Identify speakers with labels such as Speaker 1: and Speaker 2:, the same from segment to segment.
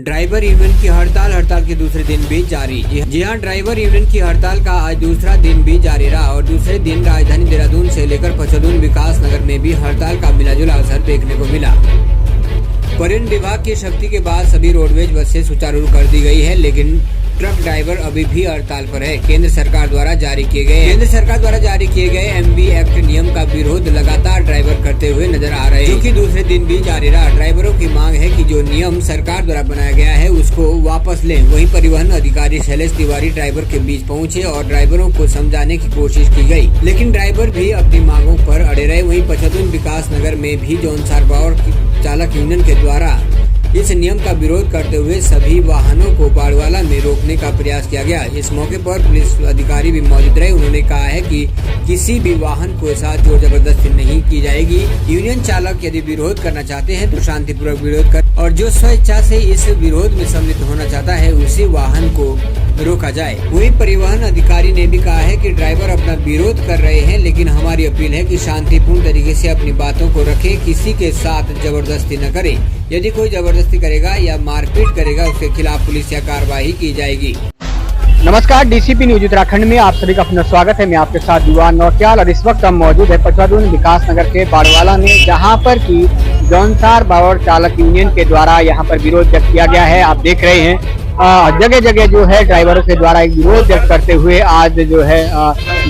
Speaker 1: Driver union की हड़ताल के दूसरे दिन भी जारी। जी हां, ड्राइवर यूनियन की हड़ताल का आज दूसरा दिन भी जारी रहा और दूसरे दिन राजधानी देहरादून से लेकर पचदून विकास नगर में भी हड़ताल का मिलाजुला असर देखने को मिला। परिवहन विभाग की सख्ती के बाद सभी रोडवेज बसें सुचारू कर दी गई है, लेकिन ट्रक ड्राइवर अभी भी हड़ताल पर है। केंद्र सरकार द्वारा जारी किए गए एमवी एक्ट नियम का विरोध लगातार ड्राइवर करते हुए नजर आ रहे हैं, जो कि दूसरे दिन भी जारी रहा। ड्राइवरों की मांग है कि जो नियम सरकार द्वारा बनाया गया है उसको वापस लें। वहीं परिवहन अधिकारी शैलेश तिवारी ड्राइवर के बीच पहुंचे और ड्राइवरों को समझाने की कोशिश की गई, लेकिन ड्राइवर भी अपनी मांगों पर अड़े रहे। वहीं पचदून विकास नगर में भी जौनसार बावर चालक यूनियन के द्वारा इस नियम का विरोध करते हुए सभी वाहनों को बाड़वाला में रोकने का प्रयास किया गया। इस मौके पर पुलिस अधिकारी भी मौजूद रहे। उन्होंने कहा है कि किसी भी वाहन को साथ जोर जबरदस्ती नहीं की जाएगी। यूनियन चालक यदि विरोध करना चाहते हैं तो शांतिपूर्वक विरोध कर, और जो स्वेच्छा से इस विरोध में सम्मिलित होना चाहता है उसी वाहन को रोका जाए। वहीं परिवहन अधिकारी ने भी कहा है कि ड्राइवर अपना विरोध कर रहे हैं, लेकिन हमारी अपील है कि शांतिपूर्ण तरीके से अपनी बातों को रखें, किसी के साथ जबरदस्ती न करें। यदि कोई जबरदस्ती करेगा या मारपीट करेगा उसके खिलाफ पुलिस या कार्रवाई की जाएगी।
Speaker 2: नमस्कार, डीसीपी न्यूज उत्तराखंड में आप सभी का अपना स्वागत है। मैं आपके साथ दीवान नौटियाल और इस वक्त हम मौजूद है पचदून विकास नगर के बाड़वाला में, जहां पर की जौनसार बावर चालक यूनियन के द्वारा यहां पर विरोध व्यक्त किया गया है। आप देख रहे हैं जगह जगह जो है ड्राइवरों के द्वारा एक विरोध व्यक्त करते हुए आज जो है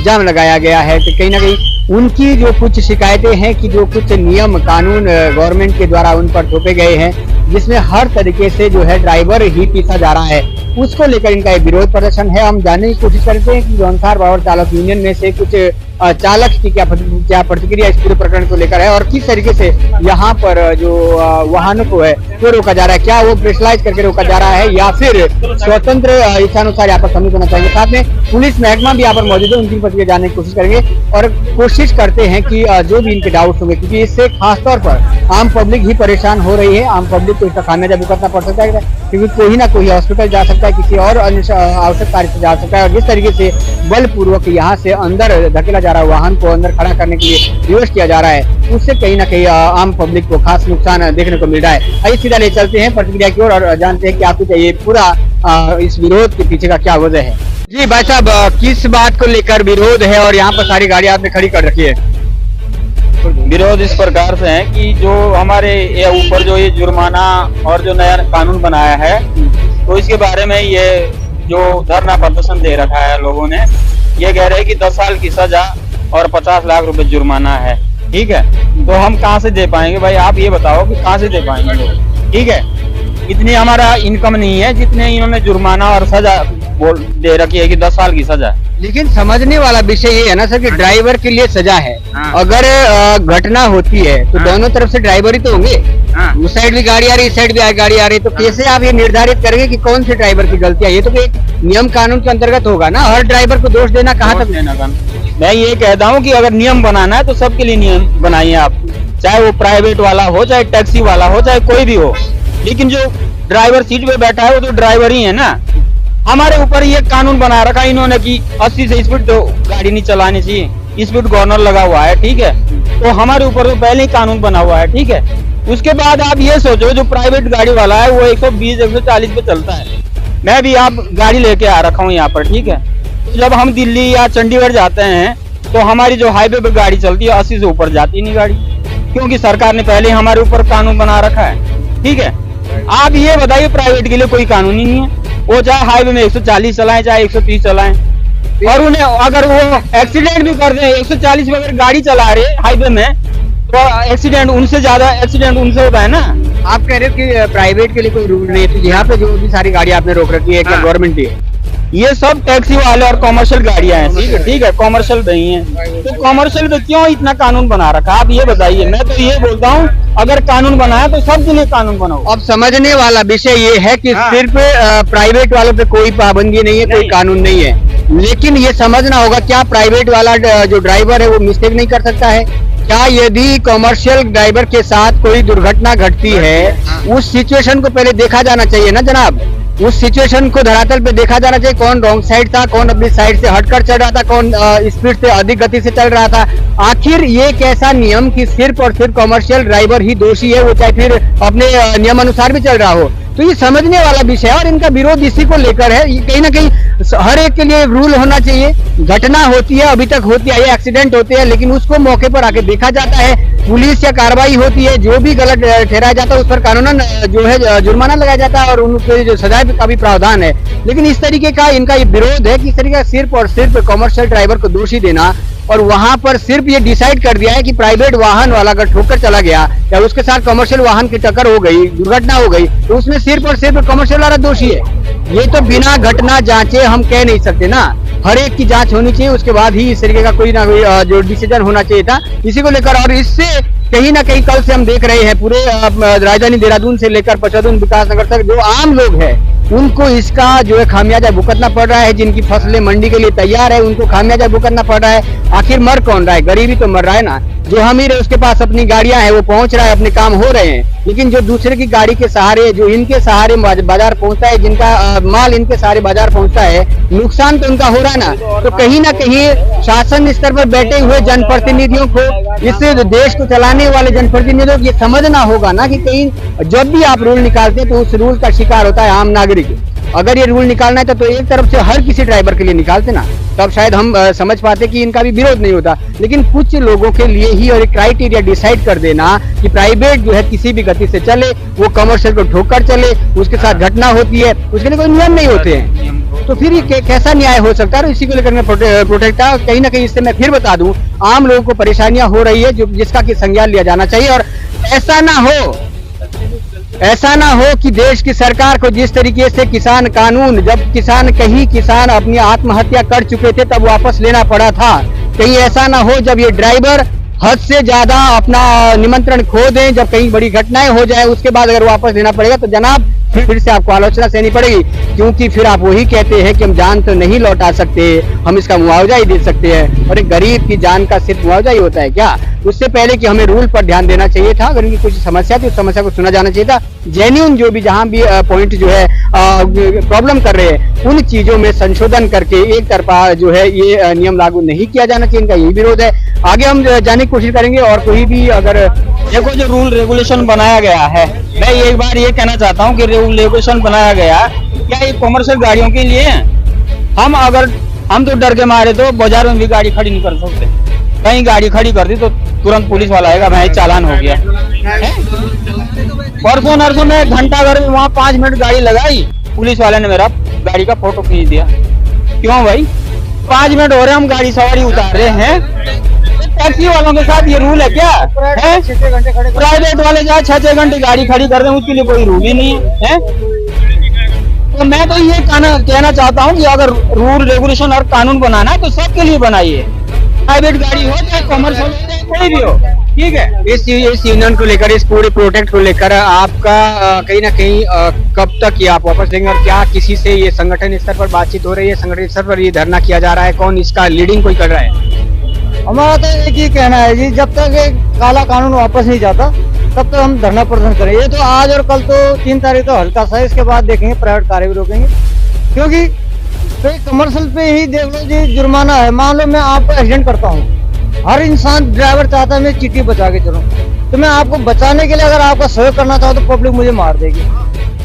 Speaker 2: जाम लगाया गया है। तो कहीं ना कहीं उनकी जो कुछ शिकायतें हैं कि जो कुछ नियम कानून गवर्नमेंट के द्वारा उन पर थोपे गए हैं, जिसमें हर तरीके से जो है ड्राइवर ही पीसा जा रहा है, उसको लेकर इनका एक विरोध प्रदर्शन है। हम जानने की कोशिश करते हैं कि जौनसार बावर चालक यूनियन में से कुछ चालक की क्या प्रतिक्रिया इस पूरे प्रकरण को लेकर है और किस तरीके से यहाँ पर जो वाहनों को है वो रोका जा रहा है। क्या वो प्रेशराइज करके रोका जा रहा है या फिर स्वतंत्र इच्छानुसार यहाँ पर सम्मिलित होना चाहिए। साथ में पुलिस महकमा भी यहाँ पर मौजूद है, उनकी प्रतिक्रिया जानने की कोशिश करेंगे और कोशिश करते हैं कि जो भी इनके डाउट्स होंगे, क्योंकि इससे खासतौर पर आम पब्लिक ही परेशान हो रही है। आम पब्लिक को इसका खामियाजा भुगतना पड़ सकता है, क्योंकि कोई ना कोई हॉस्पिटल जा सकता है, किसी और आवश्यक कार्य से जा सकता है, और जिस तरीके से बलपूर्वक यहाँ से अंदर धकेला जा रहा है, वाहन को अंदर खड़ा करने के लिए रिवर्स किया जा रहा है, उससे कहीं ना कहीं आम पब्लिक को खास नुकसान देखने को मिल रहा है। आइए सीधा ले चलते हैं प्रतिक्रिया की ओर और जानते हैं कि आपको चाहिए पूरा इस विरोध के पीछे का क्या वजह है। जी भाई साहब, किस बात को लेकर विरोध है और यहाँ पर सारी गाड़ी आपने खड़ी कर रखी है?
Speaker 3: विरोध इस प्रकार से है कि जो हमारे ऊपर जो ये जुर्माना और जो नया कानून बनाया है, तो इसके बारे में ये जो धरना प्रदर्शन दे रखा है लोगों ने, ये कह रहे हैं कि 10 साल की सजा और 50 लाख रुपए जुर्माना है। ठीक है, तो हम कहाँ से दे पाएंगे भाई, आप ये बताओ कि कहाँ से दे पाएंगे लोग। ठीक है, इतनी हमारा इनकम नहीं है जितने इन्होंने जुर्माना और सजा बोल दे रखी है कि 10 साल की सजा।
Speaker 2: लेकिन समझने वाला विषय ये है ना सर कि ड्राइवर के लिए सजा है। अगर घटना होती है तो दोनों तरफ से ड्राइवर ही तो होंगे। उस साइड भी गाड़ी आ रही, इस साइड भी गाड़ी आ रही, तो कैसे आप ये निर्धारित करेंगे कि कौन से ड्राइवर की गलती है? ये तो एक नियम कानून के अंतर्गत होगा ना। हर ड्राइवर को दोष देना कहाँ तक लेना का?
Speaker 3: मैं ये कहता हूँ कि अगर नियम बनाना है तो सबके लिए नियम बनाइए आप, चाहे वो प्राइवेट वाला हो, चाहे टैक्सी वाला हो, चाहे कोई भी हो, लेकिन जो ड्राइवर सीट पे बैठा है वो तो ड्राइवर ही है ना। हमारे ऊपर ये कानून बना रखा इन्होंने कि 80 से स्पीड तो गाड़ी नहीं चलानी चाहिए, स्पीड गवर्नर लगा हुआ है। ठीक है, तो हमारे ऊपर तो पहले ही कानून बना हुआ है। ठीक है, उसके बाद आप ये सोचो जो प्राइवेट गाड़ी वाला है वो 120 140 पे चलता है। मैं भी आप गाड़ी लेके आ रखा हूँ यहाँ पर। ठीक है, तो जब हम दिल्ली या चंडीगढ़ जाते हैं तो हमारी जो हाईवे पे गाड़ी चलती है 80 से ऊपर जाती नहीं गाड़ी, क्योंकि सरकार ने पहले हमारे ऊपर कानून बना रखा है। ठीक है, आप ये बताइए प्राइवेट के लिए कोई कानून ही नहीं है। वो चाहे हाईवे में 140 चलाएं चाहे 130 चलाएं, और उन्हें अगर वो एक्सीडेंट भी कर दें 140 में अगर गाड़ी चला रहे हाईवे में, तो एक्सीडेंट उनसे ज्यादा एक्सीडेंट उनसे होता है ना।
Speaker 2: आप कह रहे हो कि प्राइवेट के लिए कोई रूल नहीं है, तो यहाँ पे जो भी सारी गाड़ी आपने रोक रखी है क्या गवर्नमेंट की?
Speaker 3: ये सब टैक्सी वाले और कॉमर्शियल गाड़ियां हैं। ठीक है, कॉमर्शियल नहीं है, तो कॉमर्शियल पे क्यों इतना कानून बना रखा? आप ये बताइए। मैं तो ये बोलता हूँ अगर कानून बनाया तो सबके लिए कानून बनाओ।
Speaker 2: अब समझने वाला विषय ये है कि सिर्फ प्राइवेट वालों पे कोई पाबंदी नहीं है, कोई कानून नहीं है, लेकिन ये समझना होगा क्या प्राइवेट वाला जो ड्राइवर है वो मिस्टेक नहीं कर सकता है? क्या यदि कॉमर्शियल ड्राइवर के साथ कोई दुर्घटना घटती है, उस सिचुएशन को पहले देखा जाना चाहिए ना जनाब। उस सिचुएशन को धरातल पे देखा जाना चाहिए, कौन रॉन्ग साइड था, कौन अपनी साइड से हटकर चल रहा था, कौन स्पीड से अधिक गति से चल रहा था। आखिर ये कैसा नियम कि सिर्फ और सिर्फ कॉमर्शियल ड्राइवर ही दोषी है, वो चाहे फिर अपने नियम अनुसार भी चल रहा हो। तो ये समझने वाला विषय है और इनका विरोध इसी को लेकर है। ये कहीं ना कहीं हर एक के लिए रूल होना चाहिए। घटना होती है, अभी तक होती है, एक्सीडेंट होते हैं, लेकिन उसको मौके पर आके देखा जाता है, पुलिस या कार्रवाई होती है, जो भी गलत ठहराया जाता है उस पर कानूनन जो है जुर्माना लगाया जाता है और उनके जो सजा का भी प्रावधान है। लेकिन इस तरीके का इनका ये विरोध है कि इस तरीके का सिर्फ और सिर्फ कमर्शियल ड्राइवर को दोषी देना और वहां पर सिर्फ ये डिसाइड कर दिया है कि प्राइवेट वाहन वाला अगर ठोकर चला गया या उसके साथ कमर्शियल वाहन की टक्कर हो गई, दुर्घटना हो गई, तो उसमें सिर्फ और सिर्फ कमर्शियल वाला दोषी है। ये तो बिना घटना जांचे हम कह नहीं सकते ना, हर एक की जांच होनी चाहिए, उसके बाद ही इस तरीके का कोई ना कोई जो डिसीजन होना चाहिए था इसी को लेकर। और इससे कहीं ना कहीं कल से हम देख रहे हैं पूरे राजधानी देहरादून से लेकर पचौदून विकास नगर तक जो आम लोग हैं उनको इसका जो है खामियाजा भुगतना पड़ रहा है। जिनकी फसलें मंडी के लिए तैयार है उनको खामियाजा भुगतना पड़ रहा है। आखिर मर कौन रहा है? गरीबी तो मर रहा है ना। जो अमीर है उसके पास अपनी गाड़ियां हैं, वो पहुंच रहा है, अपने काम हो रहे हैं, लेकिन जो दूसरे की गाड़ी के सहारे, जो इनके सहारे बाजार पहुंचता है, जिनका माल इनके सहारे बाजार पहुंचता है, नुकसान तो उनका हो रहा है ना। तो कहीं ना कहीं शासन स्तर पर बैठे हुए जनप्रतिनिधियों को, इस देश को चलाने वाले जनप्रतिनिधियों को ये समझना होगा ना कि कहीं जब भी आप रूल निकालते हैं तो उस रूल का शिकार होता है आम नागरिक। अगर ये रूल निकालना है तो एक तरफ से हर किसी ड्राइवर के लिए निकालते ना, तब शायद हम समझ पाते कि इनका भी विरोध नहीं होता। लेकिन कुछ लोगों के लिए ही और एक क्राइटेरिया डिसाइड कर देना कि प्राइवेट जो है किसी भी गति से चले, वो कमर्शियल को ठोकर चले, उसके साथ घटना होती है, उसके लिए कोई नियम नहीं होते हैं, तो फिर ये कैसा न्याय हो सकता है? इसी को लेकर मैं प्रोटेक्ट कहीं ना कहीं इससे मैं फिर बता दूं, आम लोगों को परेशानियां हो रही है जो जिसका कि संज्ञान लिया जाना चाहिए। और ऐसा ना हो कि देश की सरकार को जिस तरीके से किसान कानून, जब किसान अपनी आत्महत्या कर चुके थे तब वापस लेना पड़ा था, कहीं ऐसा ना हो जब ये ड्राइवर हद से ज्यादा अपना निमंत्रण खो दें, जब कहीं बड़ी घटनाएं हो जाए उसके बाद अगर वापस लेना पड़ेगा तो जनाब फिर से आपको आलोचना सहनी पड़ेगी, क्योंकि फिर आप वही कहते हैं कि हम जान तो नहीं लौटा सकते, हम इसका मुआवजा ही दे सकते हैं। और एक गरीब की जान का सिर्फ मुआवजा ही होता है क्या? उससे पहले कि हमें रूल पर ध्यान देना चाहिए था। अगर इनकी कुछ समस्या थी उस समस्या को सुना जाना चाहिए था। जेन्युइन जो भी जहां भी पॉइंट जो है प्रॉब्लम कर रहे हैं उन चीजों में संशोधन करके एक तरफा जो है ये नियम लागू नहीं किया जाना चाहिए। इनका यही विरोध है। आगे हम जानने की कोशिश करेंगे। और कोई भी अगर
Speaker 3: देखो जो रूल रेगुलेशन बनाया गया है, मैं एक बार ये कहना चाहता हूँ कि रूल रेगुलेशन बनाया गया क्या ये कमर्शियल गाड़ियों के लिए है? हम तो डर के मारे तो बाजार में भी गाड़ी खड़ी नहीं कर सकते। कहीं गाड़ी खड़ी कर दी तो तुरंत पुलिस वाला आएगा, भाई चालान हो गया। परसों नरसों में घंटा घर में वहाँ 5 मिनट गाड़ी लगाई, पुलिस वाले ने मेरा गाड़ी का फोटो खींच दिया। क्यों भाई? 5 मिनट हो रहे हम गाड़ी सवारी उतार रहे हैं। टैक्सी वालों के साथ ये रूल है क्या? प्राइवेट वाले जहाँ 6-6 घंटे गाड़ी खड़ी कर रहे हैं उसके लिए कोई रूल ही नहीं है। तो मैं तो ये कहना चाहता हूँ कि अगर रूल रेगुलेशन और कानून बनाना है तो सबके लिए बनाइए, प्राइवेट गाड़ी हो चाहे कमर्शियल हो चाहे कोई भी हो, ठीक है।
Speaker 2: इस यूनियन को लेकर, इस पूरे प्रोटेक्ट को लेकर आपका कहीं ना कहीं कब तक ये आप वापस लेंगे और क्या किसी से ये संगठन स्तर पर बातचीत हो रही है? संगठन स्तर पर ये धरना किया जा रहा है, कौन इसका लीडिंग कोई कर रहा है?
Speaker 4: हमारा तो एक ही कहना है जी, जब तक एक काला कानून वापस नहीं जाता तब तक हम धरना प्रदर्शन करेंगे। ये तो आज और कल तो 3 तारीख तो हल्का सा है, इसके बाद देखेंगे प्राइवेट कारें भी रोकेंगे। क्योंकि तो कमर्शियल पे ही देख लो जी, जुर्माना है। मान लो मैं आपको एक्सीडेंट करता हूँ, हर इंसान ड्राइवर चाहता है मैं चिट्ठी बचा के चलूँ, तो मैं आपको बचाने के लिए अगर आपका सहयोग करना चाहूँ तो पब्लिक मुझे मार देगी।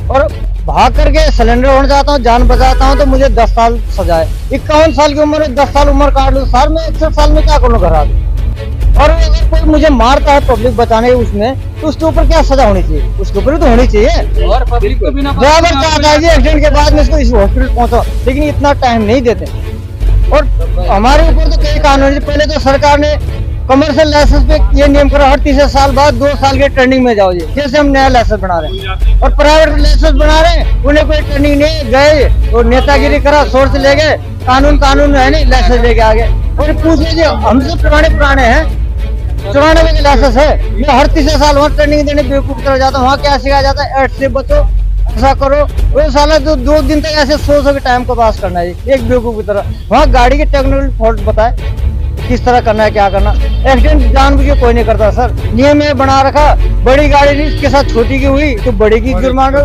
Speaker 4: और भाग करके सिलेंडर होना चाहता हूँ, जान बचाता हूँ तो मुझे 10 साल सजा है। 51 साल की उम्र में 10 साल उम्र काट लूँ सर, मैं 61 साल में क्या करूँ घर आ? और अगर कोई मुझे मारता है पब्लिक बचाने उसमें, तो उसके ऊपर क्या सजा होनी चाहिए? उसके ऊपर तो होनी चाहिए।
Speaker 3: और पब्लिक को बिना
Speaker 4: ड्राइवर चाहता है जी एक्सीडेंट के बाद में इसको इस हॉस्पिटल पहुंचाओ, लेकिन इतना टाइम नहीं देते। और हमारे ऊपर तो कई कानून, पहले तो सरकार ने कमर्शियल लाइसेंस पे ये नियम करा, हर 3 साल बाद 2 साल के ट्रेनिंग में जाओ जी, जैसे हम नया लाइसेंस बना रहे हैं। और प्राइवेट लाइसेंस बना रहे हैं, उन्हें कोई ट्रेनिंग नहीं, गए और नेतागिरी करा, सोर्स ले गए, कानून है नहीं, लाइसेंस लेके आ गए। और पूछ लीजिए, हमसे पुराने हैं, 94 के लाइसेंस है। मैं हर 3 साल वहाँ ट्रेनिंग देने बेवकूफ की तरह जाता हूँ। वहाँ क्या सिखाया जाता है? ऐड से बचो, ऐसा करो। वो साला 2 दिन तक ऐसे सो के टाइम को पास करना है एक बेवकूफ की तरह। वहाँ गाड़ी के टेक्निकल फॉल्ट बताए किस तरह करना है, क्या करना। एक्सीडेंट जानबूझ के कोई नहीं करता सर, नियम में बना रखा। बड़ी गाड़ी नहीं, इसके साथ छोटी की हुई तो बड़ी की जुर्माना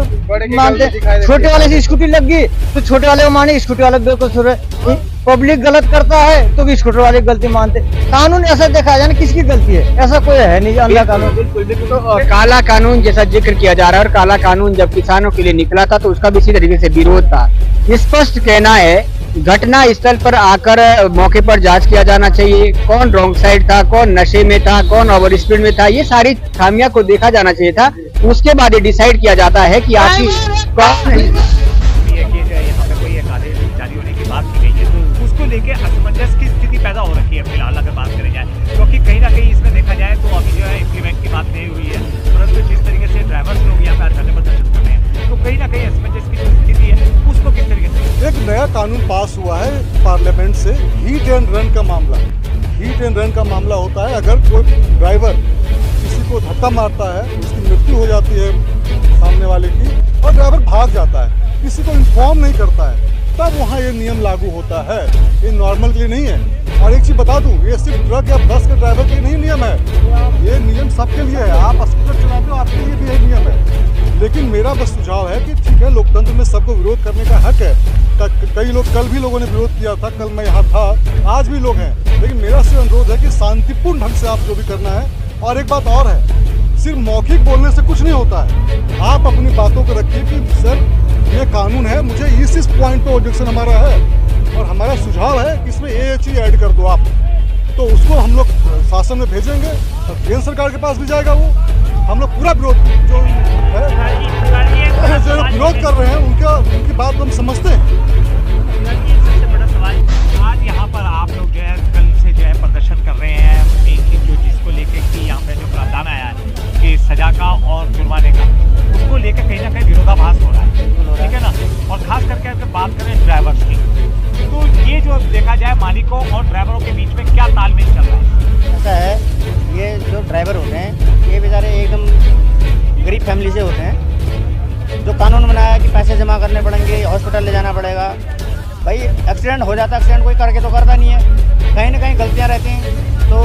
Speaker 4: मानते। छोटे वाले से स्कूटी लग गई तो छोटे वाले को माने, स्कूटी वाले बेवकूफ। पब्लिक गलत करता है तो भी स्कूटर वाले गलती मानते। कानून ऐसा देखा जाए ना किसकी गलती है, ऐसा कोई है नहीं अल्लाह कानून।
Speaker 2: बिल्कुल बिल्कुल। तो काला कानून जैसा जिक्र किया जा रहा है और काला कानून जब किसानों के लिए निकला था तो उसका भी इसी तरीके से विरोध था। स्पष्ट कहना है घटना स्थल पर आकर मौके पर जांच किया जाना चाहिए, कौन रॉन्ग साइड था, कौन नशे में था, कौन ओवर स्पीड में था, ये सारी खामियां को देखा जाना चाहिए था। उसके बाद ये डिसाइड किया जाता है कि आखिर कौन है।
Speaker 5: यहाँ पे कोई एक आदेश जारी होने की बात की गई है, उसको लेके असमंजस की स्थिति पैदा हो रखी है फिलहाल अगर बात करी जाए, क्योंकि कहीं ना कहीं इसमें देखा जाए तो अभी जो है इम्प्लीमेंट की बात नहीं हुई है, परंतु जिस तरीके से ड्राइवर्स लोग यहाँ पे धरने प्रदर्शन कर रहे हैं तो कहीं ना कहीं असमंजस की जो स्थिति है उसको किस तरीके से।
Speaker 6: एक नया कानून पास हुआ है पार्लियामेंट से, हीट एंड रन का मामला। हीट एंड रन का मामला होता है अगर कोई ड्राइवर किसी को धक्का मारता है, उसकी मृत्यु हो जाती है सामने वाले की और ड्राइवर भाग जाता है, किसी को इन्फॉर्म नहीं करता है, तब वहाँ ये नियम लागू होता है। ये नॉर्मल के लिए नहीं है। और एक चीज़ बता दूँ, ये सिर्फ ट्रक या बस के ड्राइवर के लिए नहीं नियम है, ये नियम सबके लिए है। आप स्कूटर चलाते हो, आपके लिए भी ये नियम है। लेकिन मेरा बस सुझाव है कि ठीक है, लोकतंत्र में सबको विरोध करने का हक है। कई लोग, कल भी लोगों ने विरोध किया था, कल मैं यहाँ था, आज भी लोग हैं, लेकिन मेरा सिर्फ अनुरोध है कि शांतिपूर्ण ढंग से आप जो भी करना है। और एक बात और है, सिर्फ मौखिक बोलने से कुछ नहीं होता है। आप अपनी बातों को रखिए कि सर ये कानून है, मुझे इस पॉइंट पे ऑब्जेक्शन हमारा है और हमारा सुझाव है कि इसमें ये चीज़ ऐड कर दो आप, तो उसको हम लोग शासन में भेजेंगे और केंद्र सरकार के पास भी जाएगा वो। हम लोग पूरा विरोध जो विरोध कर रहे हैं उनकी बात हम समझते हैं।
Speaker 5: सबसे बड़ा सवाल आज यहाँ पर आप लोग जो है कल से जो है प्रदर्शन कर रहे हैं, जो जिसको लेके कि यहाँ पे जो प्रावधान आया है कि सजा का और जुर्माने का, उसको लेकर कहीं ना कहीं विरोधाभास हो रहा है, ठीक है ना। और खास करके अगर बात करें ड्राइवर्स की, तो ये जो देखा जाए मालिकों और ड्राइवरों के बीच में क्या तालमेल चल रहा है।
Speaker 7: ऐसा है, ये जो ड्राइवर होते हैं ये बेचारे एकदम गरीब फैमिली से होते हैं। जो कानून बनाया है कि पैसे जमा करने पड़ेंगे, हॉस्पिटल ले जाना पड़ेगा, भाई एक्सीडेंट हो जाता है, एक्सीडेंट कोई करके तो करता नहीं है, कहीं ना कहीं गलतियाँ रहती हैं तो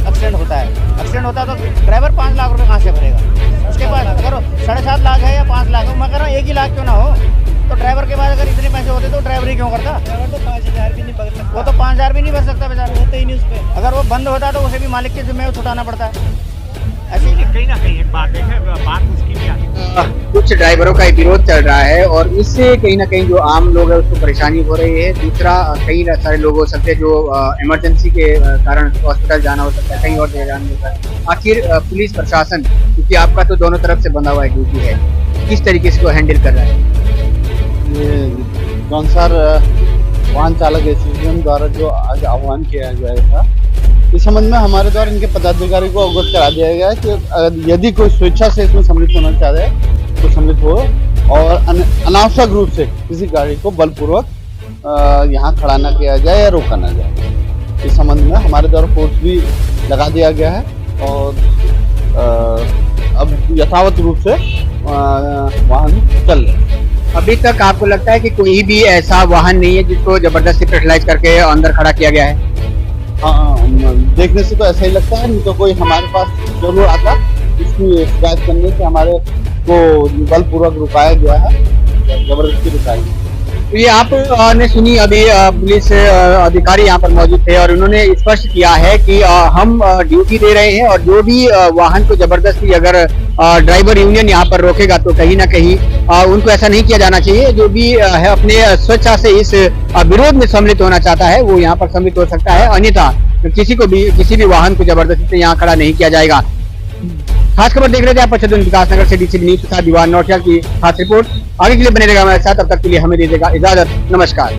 Speaker 7: एक्सीडेंट होता है। एक्सीडेंट होता है तो ड्राइवर 5 लाख रुपए कहाँ से भरेगा? उसके पास अगर 7.5 लाख है या 5 लाख है, मैं कह रहा हूँ 1 ही लाख क्यों ना हो, तो ड्राइवर के पास अगर इतने पैसे होते तो ड्राइवर ही क्यों करता? ड्राइवर तो 5,000 भी नहीं भर सकता, वो तो 5,000 भी नहीं भर सकता बेचारा, होते ही नहीं उस पर। अगर वो बंद होता तो उसे भी मालिक के जिम्मे उठाना पड़ता है।
Speaker 5: ऐसे ही कहीं ना कहीं एक बात है, बात उसकी भी आती
Speaker 2: कुछ ड्राइवरों का विरोध चल रहा है और इससे कहीं ना कहीं जो आम लोग है उसको परेशानी हो रही है। दूसरा, कई सारे लोग हो सकते हैं जो इमरजेंसी के कारण हॉस्पिटल जाना हो सकता है, कहीं और जगह जाना होता है। आखिर पुलिस प्रशासन, क्योंकि आपका तो दोनों तरफ से बंधा हुआ है ड्यूटी है, किस तरीके से इसको हैंडल कर रहा है?
Speaker 8: ये जौनसार वाहन चालक एसोसिएशन द्वारा जो आज आह्वान किया गया था, इस संबंध में हमारे द्वारा इनके पदाधिकारी को अवगत करा दिया गया है कि यदि कोई स्वेच्छा से इसमें सम्मिलित होना चाहता है तो सम्मिलित हो और अनावश्यक रूप से किसी गाड़ी को बलपूर्वक यहाँ खड़ा न किया जाए या रोका न जाए। इस संबंध में हमारे द्वारा फोर्स भी लगा दिया गया है और अब यथावत रूप से वाहन चल रहे हैं।
Speaker 2: अभी तक आपको लगता है कि कोई भी ऐसा वाहन नहीं है जिसको जबरदस्ती प्रेशराइज करके अंदर खड़ा किया गया है?
Speaker 8: हाँ, देखने से तो ऐसा ही लगता है, नहीं तो कोई हमारे पास जरूर आता इसकी शिकायत करने से हमारे को बलपूर्वक रुकाया गया है, जबरदस्ती रुकाई।
Speaker 2: तो ये आपने सुनी, अभी पुलिस अधिकारी यहाँ पर मौजूद थे और उन्होंने स्पष्ट किया है कि हम ड्यूटी दे रहे हैं और जो भी वाहन को जबरदस्ती अगर ड्राइवर यूनियन यहाँ पर रोकेगा तो कहीं ना कहीं उनको ऐसा नहीं किया जाना चाहिए। जो भी है अपने स्वेच्छा से इस विरोध में सम्मिलित होना चाहता है वो यहाँ पर सम्मिलित हो सकता है, अन्यथा किसी भी वाहन को जबरदस्ती से यहाँ खड़ा नहीं किया जाएगा। खास खबर देख रहे थे आप पचदुन विकासनगर से डीसीपी न्यूज के साथ दीवान नौटियाल की खास रिपोर्ट। आगे के लिए बने रहेगा हमारे साथ, तब तक के लिए हमें दीजिएगा इजाजत। नमस्कार।